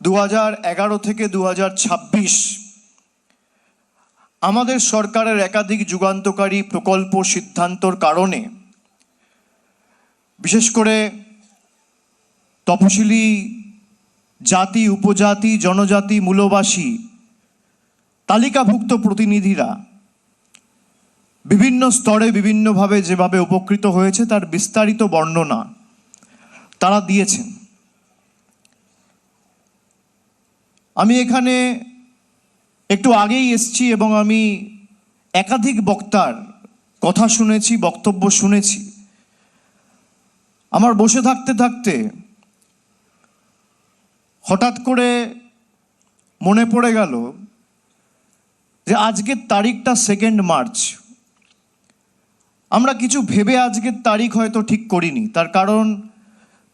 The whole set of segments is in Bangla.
2011 থেকে 2026 আমাদের সরকারের একাধিক যুগান্তকারী প্রকল্প সিদ্ধান্তর কারণে বিশেষ করে তপশিলি জাতি, উপজাতি, জনজাতি, মূলবাসী তালিকাভুক্ত প্রতিনিধিরা বিভিন্ন স্তরে বিভিন্নভাবে যেভাবে উপকৃত হয়েছে তার বিস্তারিত বর্ণনা তারা দিয়েছেন। আমি এখানে একটু আগেই এসেছি এবং আমি একাধিক বক্তার কথা শুনেছি, বক্তব্য শুনেছি। আমার বসে থাকতে থাকতে হঠাৎ করে মনে পড়ে গেল যে আজকের তারিখটা 2 মার্চ। আমরা কিছু ভেবে আজকের তারিখ হয়তো ঠিক করিনি, তার কারণ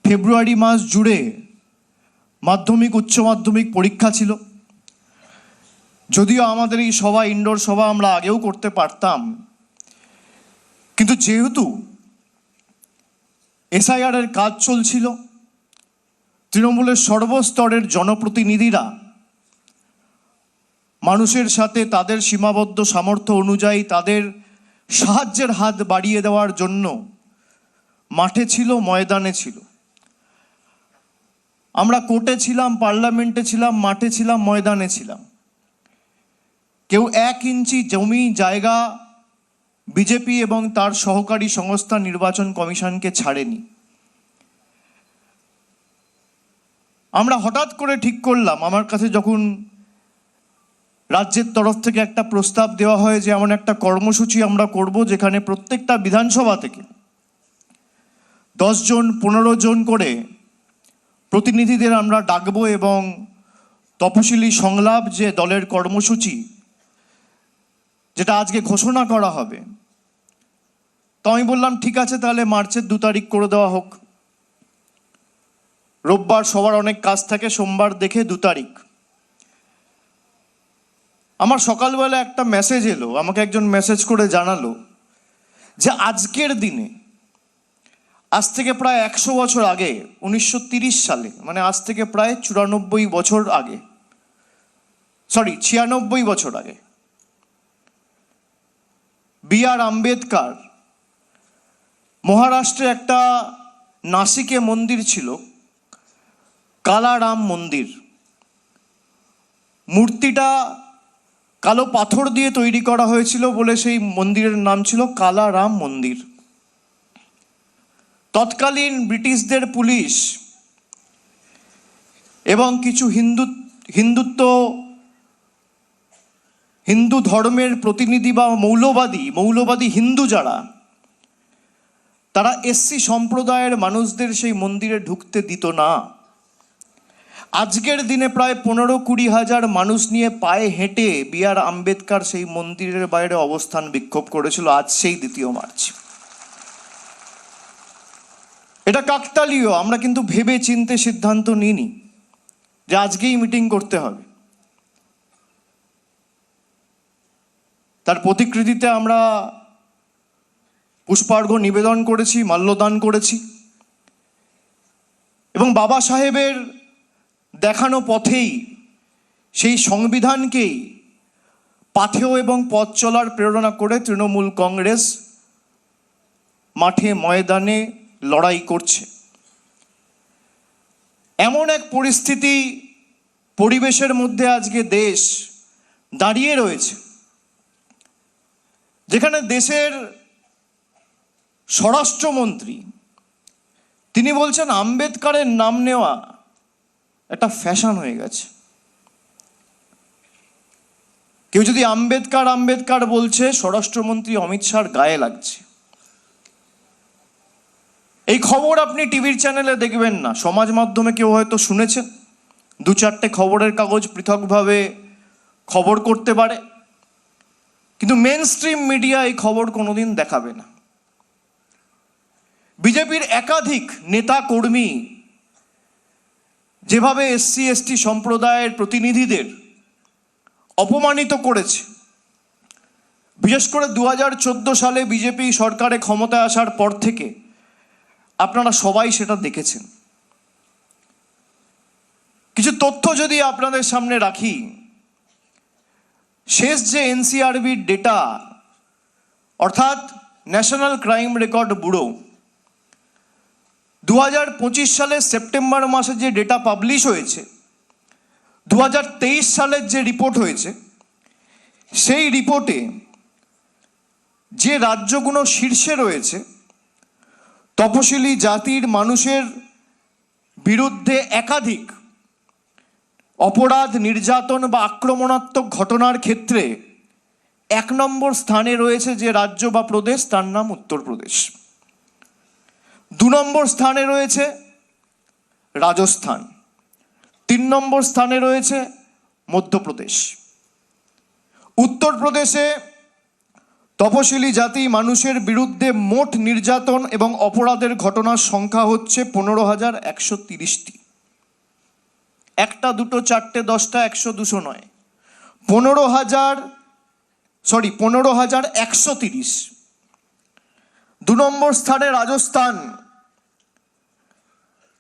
ফেব্রুয়ারি মাস জুড়ে মাধ্যমিক, উচ্চ মাধ্যমিক পরীক্ষা ছিল। যদিও আমাদের এই সভা, ইনডোর সভা আমরা আগেও করতে পারতাম, কিন্তু যেহেতু এসআইআর এর কাজ চলছিল, তৃণমূলের সর্বস্তরের জনপ্রতিনিধিরা মানুষের সাথে তাদের সীমাবদ্ধ সামর্থ্য অনুযায়ী তাদের সাহায্যের হাত বাড়িয়ে দেওয়ার জন্য মাঠে ছিল, ময়দানে ছিল। আমরা কোর্টে ছিলাম, পার্লামেন্টে ছিলাম, মাঠে ছিলাম, ময়দানে ছিলাম। কেউ 1 ইঞ্চি জমি জায়গা বিজেপি এবং তার সহকারী সংস্থা নির্বাচন কমিশনকে ছাড়েনি। আমরা হঠাৎ করে ঠিক করলাম, আমার কাছে যখন রাজ্যের তরফ থেকে একটা প্রস্তাব দেওয়া হয় যে এমন একটা কর্মসূচি আমরা করব যেখানে প্রত্যেকটা বিধানসভা থেকে 10 জন 15 জন করে প্রতিনিধিদের আমরা ডাকবো এবং তপশিলি সংলাপ যে দলের কর্মসূচি যেটা আজকে ঘোষণা করা হবে, তো আমি বললাম ঠিক আছে, তাহলে মার্চের 2 তারিখ করে দেওয়া হোক। রোববার সবার অনেক কাজ থাকে, সোমবার দেখে 2 তারিখ। আমার সকালবেলা একটা মেসেজ এলো, আমাকে একজন মেসেজ করে জানালো যে আজকের দিনে, আজ থেকে প্রায় 100 বছর আগে, 1930 সালে, মানে আজ থেকে প্রায় 94 বছর আগে, 96 বছর আগে, B.R. আম্বেদকর মহারাষ্ট্রে একটা নাসিকে মন্দির ছিল, কালারাম মন্দির। মূর্তিটা কালো পাথর দিয়ে তৈরি করা হয়েছিল বলে সেই মন্দিরের নাম ছিল কালারাম মন্দির। তৎকালীন ব্রিটিশদের পুলিশ এবং কিছু হিন্দু ধর্মের প্রতিনিধি বা মৌলবাদী হিন্দু যারা, তারা এসসি সম্প্রদায়ের মানুষদের সেই মন্দিরে ঢুকতে দিত না। আজকের দিনে প্রায় 15-20 হাজার মানুষ নিয়ে পায়ে হেঁটে B.R. আম্বেদকর সেই মন্দিরের বাইরে অবস্থান বিক্ষোভ করেছিল, আজ সেই 2 মার্চ। এটা কাকতালীয়, আমরা কিন্তু ভেবে চিন্তে সিদ্ধান্ত নিইনি যে আজকেই মিটিং করতে হবে। তার প্রতিকৃতিতে আমরা পুষ্পার্ঘ্য নিবেদন করেছি, মাল্যদান করেছি এবং বাবা সাহেবের দেখানো পথেই, সেই সংবিধানকেই পাথেয় এবং পথ চলার প্রেরণা করে তৃণমূল কংগ্রেস মাঠে ময়দানে লড়াই করছে। এমন এক পরিবেশের মধ্যে আজকে দেশ দাঁড়িয়ে রয়েছে যেখানে দেশের স্বরাষ্ট্রমন্ত্রী তিনি বলছেন আম্বেদকরের নাম নেওয়া একটা ফ্যাশন হয়ে গেছে। কেউ যদি আম্বেদকর বলছে, স্বরাষ্ট্রমন্ত্রী অমিত শাহর গায়ে লাগছে। এই খবর আপনি টিভির চ্যানেলে দেখবেন না, সমাজ মাধ্যমে কেউ হয়তো শুনেছেন, 2-4টে খবরের কাগজ পৃথকভাবে খবর করতে পারে, কিন্তু মেন স্ট্রিম মিডিয়া এই খবর কোনোদিন দেখাবে না। বিজেপির একাধিক নেতা কর্মী যেভাবে SC/ST সম্প্রদায়ের প্রতিনিধিদের অপমানিত করেছে, বিশেষ করে 2014 সালে বিজেপি সরকারে ক্ষমতায় আসার পর থেকে আপনারা সবাই সেটা দেখেছেন। কিছু তথ্য যদি আপনাদের সামনে রাখি, শেষ যে এনসিআরবির ডেটা অর্থাৎ ন্যাশনাল ক্রাইম রেকর্ড ব্যুরো 2025 সালের সেপ্টেম্বর মাসে যে ডেটা পাবলিশ হয়েছে, 2023 সালের যে রিপোর্ট হয়েছে, সেই রিপোর্টে যে রাজ্যগুলো শীর্ষে রয়েছে তপশিলি জাতির মানুষের বিরুদ্ধে একাধিক অপরাধ, নির্যাতন বা আক্রমণাত্মক ঘটনার ক্ষেত্রে 1 নম্বর স্থানে রয়েছে যে রাজ্য বা প্রদেশ, তার নাম উত্তরপ্রদেশ। 2 নম্বর স্থানে রয়েছে রাজস্থান। 3 নম্বর স্থানে রয়েছে মধ্যপ্রদেশ। উত্তরপ্রদেশে তপশিলি জাতি মানুষের বিরুদ্ধে মোট নির্যাতন এবং অপরাধের ঘটনার সংখ্যা হচ্ছে 15,130টি। 1টা 2টো 4টে 10টা 100 200 নয়, 15,130। 2 নম্বর স্থানে রাজস্থান,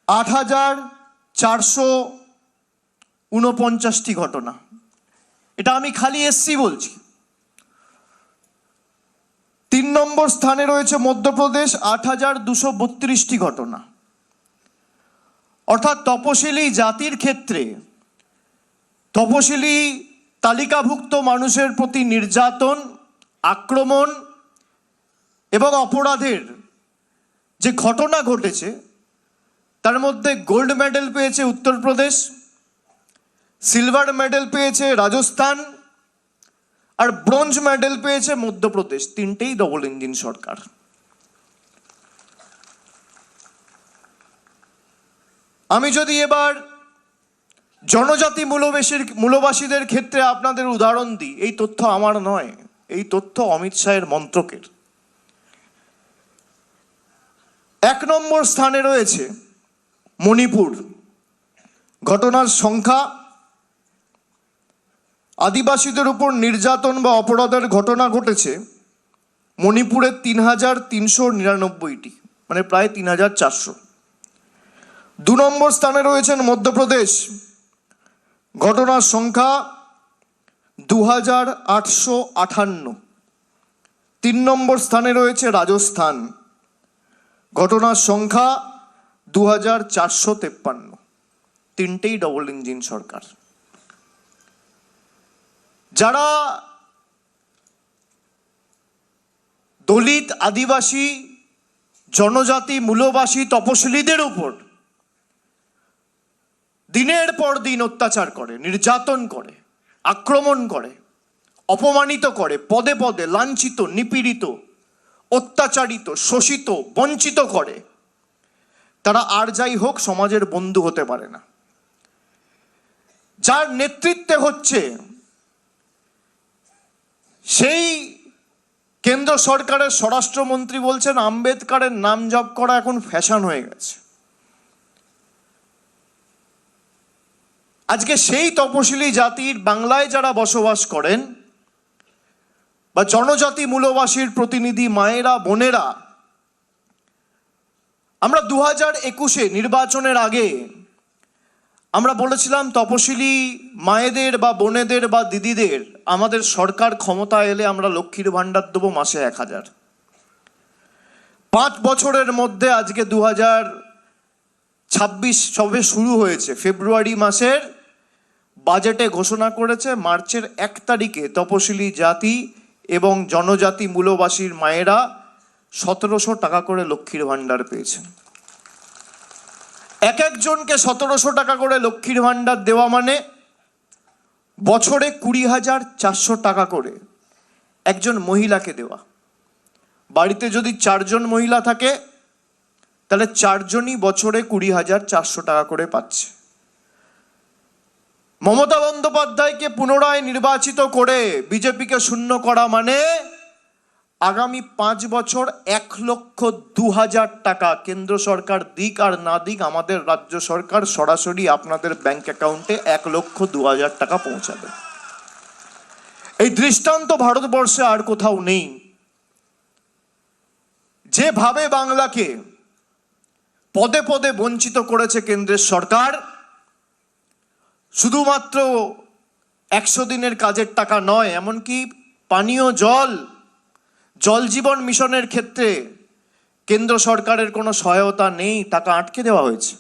8,449টি ঘটনা। এটা আমি খালি এসসি বলছি। 3 নম্বর স্থানে রয়েছে মধ্যপ্রদেশ, 8,232টি ঘটনা। অর্থাৎ তপশিলি জাতির ক্ষেত্রে, তপশিলি তালিকাভুক্ত মানুষের প্রতি নির্যাতন, আক্রমণ এবং অপরাধের যে ঘটনা ঘটেছে তার মধ্যে গোল্ড মেডেল পেয়েছে উত্তরপ্রদেশ, সিলভার মেডেল পেয়েছে রাজস্থান, আর ব্রোঞ্জ মেডেল পেয়েছে মধ্যপ্রদেশ। 3টেই ডবল ইঞ্জিন সরকার। আমি যদি এবার জনজাতি মূলবাসীদের ক্ষেত্রে আপনাদের উদাহরণ দিই, এই তথ্য আমার নয়, এই তথ্য অমিত শাহের মন্ত্রকের। 1 নম্বর স্থানে রয়েছে মণিপুর। ঘটনার সংখ্যা, আদিবাসীদের উপর নির্যাতন বা অপরাধের ঘটনা ঘটেছে মণিপুরে 3,399টি, মানে প্রায় 3,400। 2 নম্বর স্থানে রয়েছেন মধ্যপ্রদেশ। ঘটনার সংখ্যা 2,858। 3 নম্বর স্থানে রয়েছে রাজস্থান। ঘটনার সংখ্যা 2,453। 3টেই ডবল ইঞ্জিন সরকার। যারা দলিত, আদিবাসী, জনজাতি, মূলবাসী, তপশিলীদের উপর দিনের পর দিন অত্যাচার করে, নির্যাতন করে, আক্রমণ করে, অপমানিত করে, পদে পদে লাঞ্ছিত, নিপীড়িত, অত্যাচারিত, শোষিত, বঞ্চিত করে, তারা আর যাই হোক সমাজের বন্ধু হতে পারে না। যার নেতৃত্বে হচ্ছে সেই কেন্দ্র সরকারের স্বরাষ্ট্রমন্ত্রী বলছেন আম্বেদকরের নাম জপ করা এখন ফ্যাশন হয়ে গেছে। আজকে সেই তপশিলি জাতির বাংলায় যারা বসবাস করেন বা জনজাতি মূলবাসীর প্রতিনিধি মায়েরা, বোনেরা, আমরা 2021-এ নির্বাচনের আগে আমরা বলেছিলাম তপশিলি মায়েদের বা বোনেদের বা দিদিদের আমাদের সরকার ক্ষমতা এলে আমরা লক্ষ্মীর ভাণ্ডার দেবো মাসে 1,000। 5 বছরের মধ্যে আজকে 2026 সবে শুরু হয়েছে। ফেব্রুয়ারি মাসের বাজেটে ঘোষণা করেছে মার্চের 1 তারিখে তপশিলি জাতি এবং জনজাতি মূলবাসীর মায়েরা 1,700 টাকা করে লক্ষ্মীর ভাণ্ডার পেয়েছেন। এক একজনকে 1,700 টাকা করে লক্ষ্মীর ভাণ্ডার দেওয়া মানে বছরে 20,400 টাকা করে একজন মহিলাকে দেওয়া। বাড়িতে যদি 4 জন মহিলা থাকে তাহলে 4 জনই বছরে 20,400 টাকা করে পাচ্ছে। মমতা বন্দ্যোপাধ্যায়কে পুনরায় নির্বাচিত করে বিজেপিকে শূন্য করা মানে আগামী 5 বছর 1,02,000 টাকা কেন্দ্র সরকার দিক আর না দিক, আমাদের রাজ্য সরকার সরাসরি আপনাদের ব্যাংক অ্যাকাউন্টে 1,02,000 টাকা পৌঁছাবে। এই দৃষ্টান্ত ভারতবর্ষে আর কোথাও নেই। যেভাবে বাংলাকে পদে পদে বঞ্চিত করেছে কেন্দ্রের সরকার, শুধুমাত্র 100 দিনের কাজের টাকা নয়, এমনকি পানীয় জল, জল জীবন মিশনের ক্ষেত্রে কেন্দ্র সরকারের কোনো সহায়তা নেই, টাকা আটকে দেওয়া হয়েছে।